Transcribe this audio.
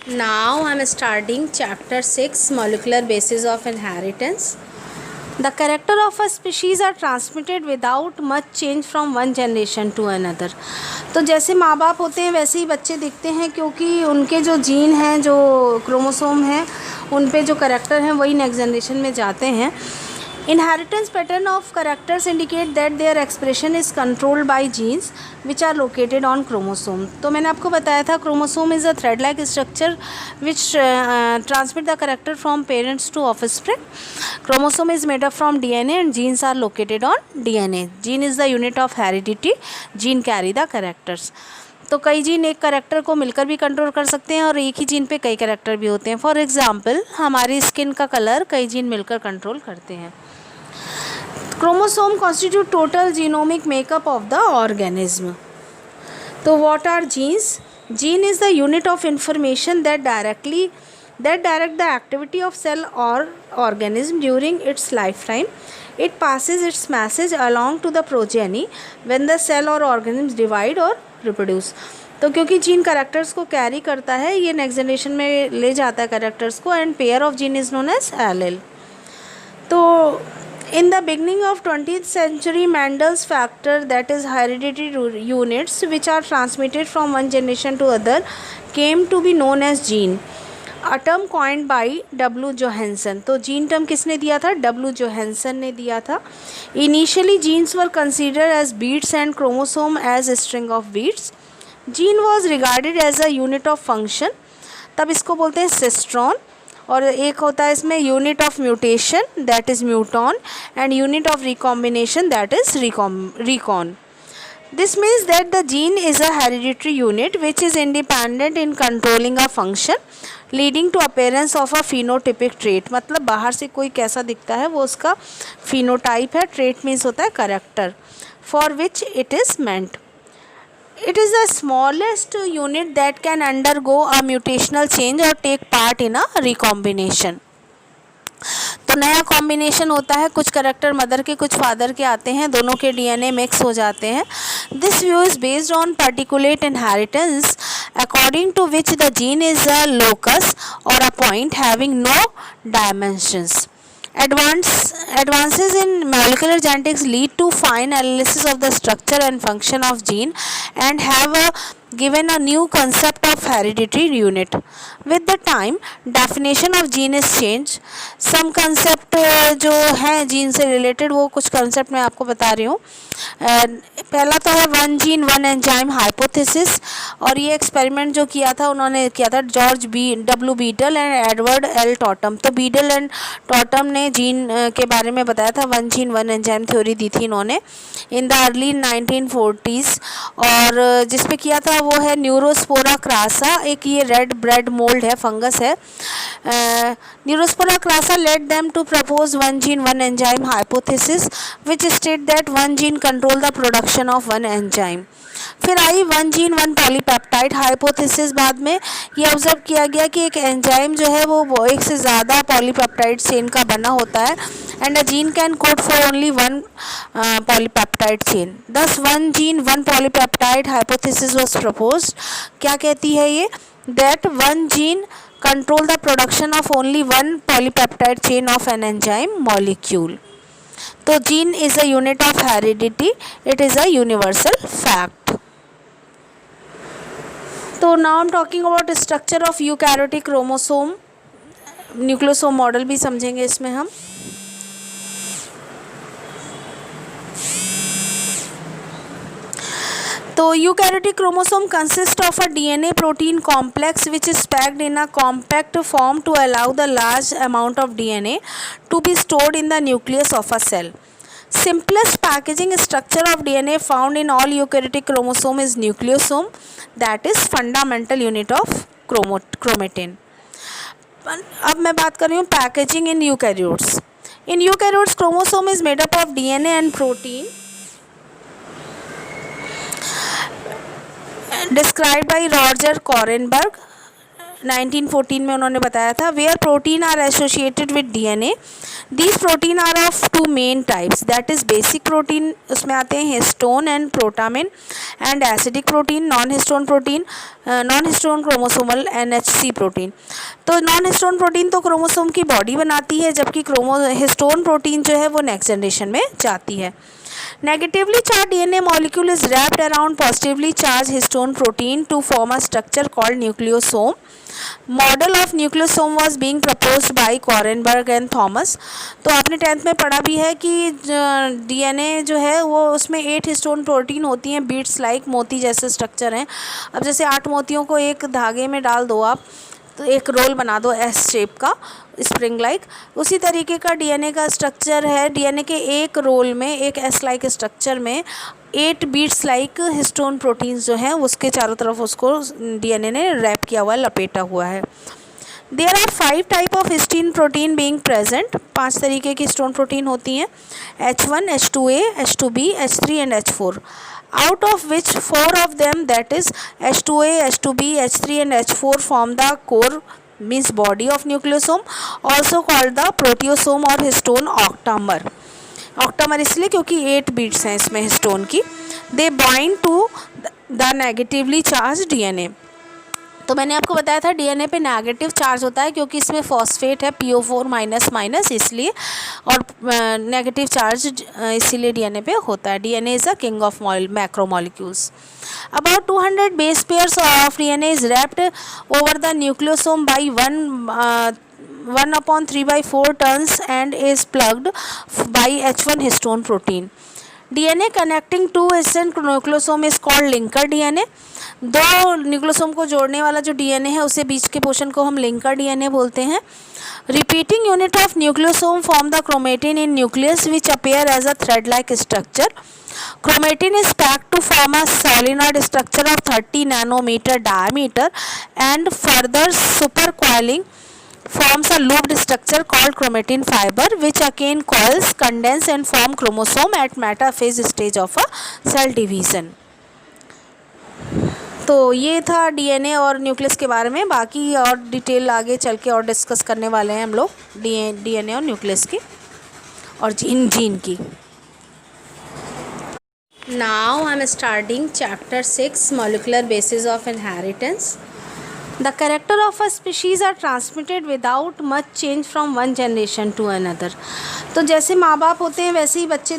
Now I am starting chapter 6 molecular basis of inheritance. The character of a species are transmitted without much change from one generation to another. तो जैसे माँ बाप होते हैं वैसे ही बच्चे दिखते हैं, क्योंकि उनके जो जीन हैं, जो क्रोमोसोम हैं, उन पे जो करेक्टर हैं वही नेक्स्ट जनरेशन में जाते हैं. Inheritance pattern of characters indicate that their expression is controlled by genes which are located on chromosome. तो मैंने आपको बताया था chromosome is a thread-like structure which transmit the character from parents to offspring. Chromosome is made up from DNA and genes are located on DNA. Gene is the unit of heredity. Gene carry the characters. तो कई gene एक character को मिलकर भी control कर सकते हैं और एक ही जीन पे कई करेक्टर भी होते हैं. फॉर एग्जांपल हमारी स्किन का कलर कई जीन मिलकर कंट्रोल करते हैं. Chromosome constitute total genomic makeup of the organism. तो what are genes? Gene is the unit of information that direct the activity of cell और organism during its lifetime. It passes its message along to the progeny when the cell or organisms divide or reproduce. तो क्योंकि gene characters को carry करता है, ये next generation में ले जाता है करेक्टर्स को, and pair of gene is known as allele. तो in the beginning of 20th century, Mendel's factor, that is hereditary units which are transmitted from one generation to other, came to be known as gene. A term coined by W. Johansen. तो gene term किसने दिया था? W. Johansen ने दिया था. Initially genes were considered as beads and chromosome as a string of beads. Gene was regarded as a unit of function. तब इसको बोलते हैं सिस्ट्रॉन. और एक होता है इसमें unit of mutation, that is muton, and unit of recombination, that is recon. This means that the gene is a hereditary unit which is independent in controlling a function, leading to appearance of a phenotypic trait. मतलब बाहर से कोई कैसा दिखता है वो उसका phenotype है. Trait means होता है character for which it is meant. It is the smallest unit that can undergo a mutational change or take part in a recombination. तो नया कॉम्बिनेशन होता है, कुछ करेक्टर मदर के कुछ फादर के आते हैं, दोनों के डीएनए मिक्स हो जाते हैं. This view is based on particulate inheritance according to which the gene is a locus और a point having no dimensions. Advances in molecular genetics lead to fine analysis of the structure and function of gene and have given a new concept of hereditary unit. With the time, definition of gene is changed. Some concept जो हैं gene से related, वो कुछ concept मैं आपको बता रही हूँ. पहला तो है one gene one enzyme hypothesis, और ये एक्सपेरिमेंट जो किया था उन्होंने किया था George W. Beadle and Edward L. Tatum. तो बीटल एंड टॉटम ने जीन के बारे में बताया था, one gene one enzyme theory दी थी इन्होंने इन द अर्ली 1940s. और जिस पे किया था वो है न्यूरोस्पोरा क्रासा. एक ये रेड ब्रेड मोल्ड है, फंगस है. Neurospora crassa led them to propose one gene one enzyme hypothesis which state that one gene control the production of one enzyme. फिर आई one gene one polypeptide hypothesis. बाद में ये observe किया गया कि एक एंजाइम जो है वो एक से ज़्यादा पॉलीपेप्टाइड चेन का बना होता है, and a gene can code for only one polypeptide chain. Thus one gene one polypeptide hypothesis was proposed. क्या कहती है ये? That one gene control the production of only one polypeptide chain of an enzyme molecule. तो gene is a unit of heredity. It is a universal fact. तो now I'm talking about structure of eukaryotic chromosome. Nucleosome model भी समझेंगे इसमें हम. तो eukaryotic chromosome consist of a DNA protein complex which is packed in a compact form to allow the large amount of DNA to be stored in the nucleus of a cell. Simplest packaging structure of DNA found in all eukaryotic chromosome is nucleosome, that is fundamental unit of chromatin. अब मैं बात कर रही हूँ packaging in eukaryotes. In eukaryotes chromosome is made up of DNA and protein described by Roger Korenberg. 1914 में उन्होंने बताया था। Where protein are associated with DNA, these protein are of two main types, that is basic protein, उसमें आते हैं histone and protamine, and acidic protein, non histone protein, non histone chromosomal NHC protein. तो non histone protein तो chromosome की body बनाती है, जबकि histone protein जो है वो नेक्स्ट जनरेशन में जाती है। Negatively charged DNA molecule is wrapped around positively charged histone protein to form a structure called nucleosome. Model of nucleosome was being proposed by Korenberg and Thomas. तो आपने 10th में पढ़ा भी है कि DNA जो है वो उसमें 8 हिस्टोन प्रोटीन होती हैं, बीट्स लाइक मोती जैसे स्ट्रक्चर हैं। अब जैसे 8 मोतियों को एक धागे में डाल दो आप, तो एक रोल बना दो एस शेप का, स्प्रिंग लाइक, उसी तरीके का डीएनए का स्ट्रक्चर है। डीएनए के एक रोल में, एक एस लाइक स्ट्रक्चर में 8 बीट्स लाइक हिस्टोन प्रोटीन्स जो हैं उसके चारों तरफ उसको डीएनए ने रैप किया हुआ है, लपेटा हुआ है। There are 5 type of histone protein being present, 5 तरीके की हिस्टोन प्रोटीन होती हैं, H1, H2A, H2B, H3 and H4, out of which 4 of them, that is H2A, H2B, H3 and H4 form the core, means body of nucleosome, also called the proteasome or histone octamer. Octamer इसलिए क्योंकि 8 beats हैं इसमें histone की। They bind to the negatively charged DNA. तो मैंने आपको बताया था डीएनए पे नेगेटिव चार्ज होता है क्योंकि इसमें फॉस्फेट है PO4 माइनस माइनस, इसलिए, और नेगेटिव चार्ज इसीलिए डीएनए पे होता है। DNA is a king of macromolecules. About 200 base pairs of DNA is wrapped over the nucleosome by 1/3/4 turns and is plugged by H1 histone protein. DNA connecting two adjacent nucleosome is called linker DNA. दो nucleosome को जोड़ने वाला जो DNA है उसे बीच के portion को हम लिंकर डीएनए बोलते हैं। Repeating unit of nucleosome form the chromatin in nucleus which appear as a thread like structure. Chromatin is packed to form a solenoid structure of 30 nanometer diameter and further supercoiling forms a looped structure called chromatin fiber which again coils, condense and form chromosome at metaphase stage of a cell division. तो ये था DNA और nucleus के बारे में। बाकी और detail आगे चल के और डिस्कस करने वाले हैं हम लोग डीएनए और न्यूक्लियस की और जीन की। Now I am starting chapter 6 molecular basis of inheritance. The character of a species are transmitted without much change from one generation to another. तो जैसे माँ बाप होते हैं वैसे ही बच्चे